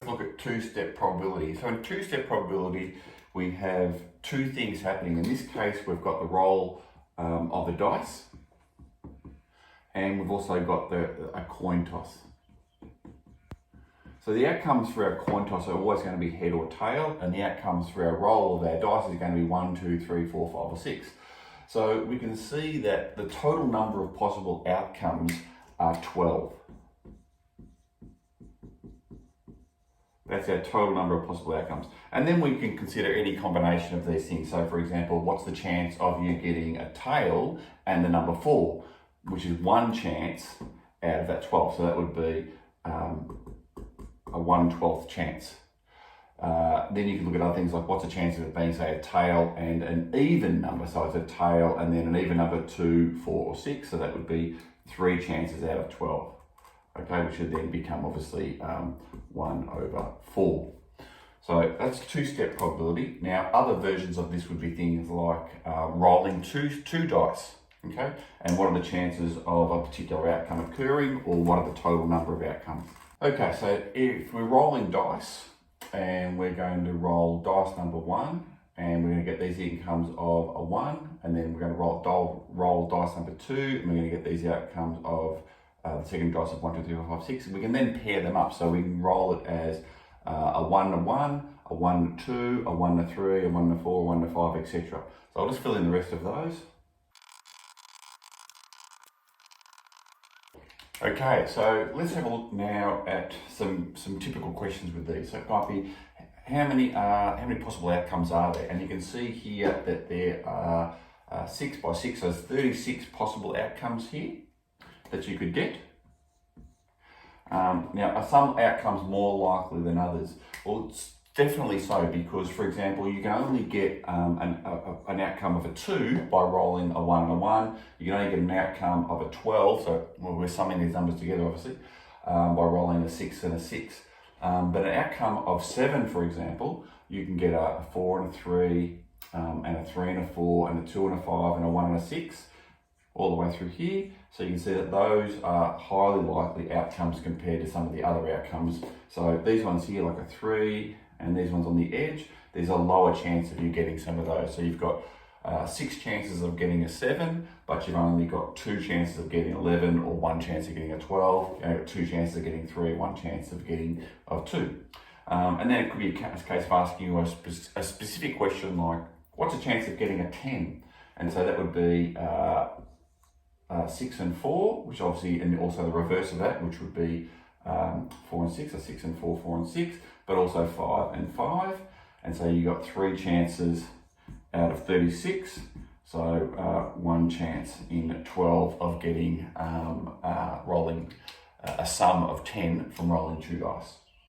Look at two-step probability. So in two-step probability, we have two things happening. In this case, we've got the roll of the dice, and we've also got a coin toss. So the outcomes for our coin toss are always going to be head or tail, and the outcomes for our roll of our dice is going to be 1, 2, 3, 4, 5, or 6. So we can see that the total number of possible outcomes are 12. That's our total number of possible outcomes. And then we can consider any combination of these things. So for example, what's the chance of you getting a tail and the number 4, which is one chance out of that 12. So that would be a 1/12 chance. Then you can look at other things like what's the chance of it being, say, a tail and an even number. So it's a tail and then an even number 2, 4, or 6. So that would be 3 chances out of 12. Okay, which would then become obviously 1/4. So that's two-step probability. Now, other versions of this would be things like rolling two dice, okay? And what are the chances of a particular outcome occurring, or what are the total number of outcomes? Okay, so if we're rolling dice, and we're going to roll dice number 1, and we're going to get these outcomes of a 1, and then we're going to roll dice number 2, and we're going to get these outcomes of the second dice of 1, 2, 3, 4, 5, 6. We can then pair them up, so we can roll it as a 1-1, a 1-2, a 1-3, a 1-4, a 1-5, etc. So I'll just fill in the rest of those. Okay, so let's have a look now at some typical questions with these. So it might be how many possible outcomes are there? And you can see here that there are 6 by 6, so there's 36 possible outcomes here that you could get. Now, are some outcomes more likely than others? Well, it's definitely so, because, for example, you can only get an outcome of a 2 by rolling a 1 and a 1. You can only get an outcome of a 12, so we're summing these numbers together, obviously, by rolling a 6 and a 6. But an outcome of 7, for example, you can get a 4 and a 3, and a 3 and a 4, and a 2 and a 5, and a 1 and a 6, all the way through here. So you can see that those are highly likely outcomes compared to some of the other outcomes. So these ones here, like a 3, and these ones on the edge, there's a lower chance of you getting some of those. So you've got 6 chances of getting a 7, but you've only got 2 chances of getting 11, or 1 chance of getting a 12, 2 chances of getting 3, 1 chance of getting 2. And then it could be a case of asking you a specific question like, what's the chance of getting a 10? And so that would be 6 and 4, which obviously, and also the reverse of that, which would be 4 and 6, so 6 and 4, 4 and 6, but also 5 and 5. And so you got 3 chances out of 36, so 1 chance in 12 of getting rolling a sum of 10 from rolling 2 dice.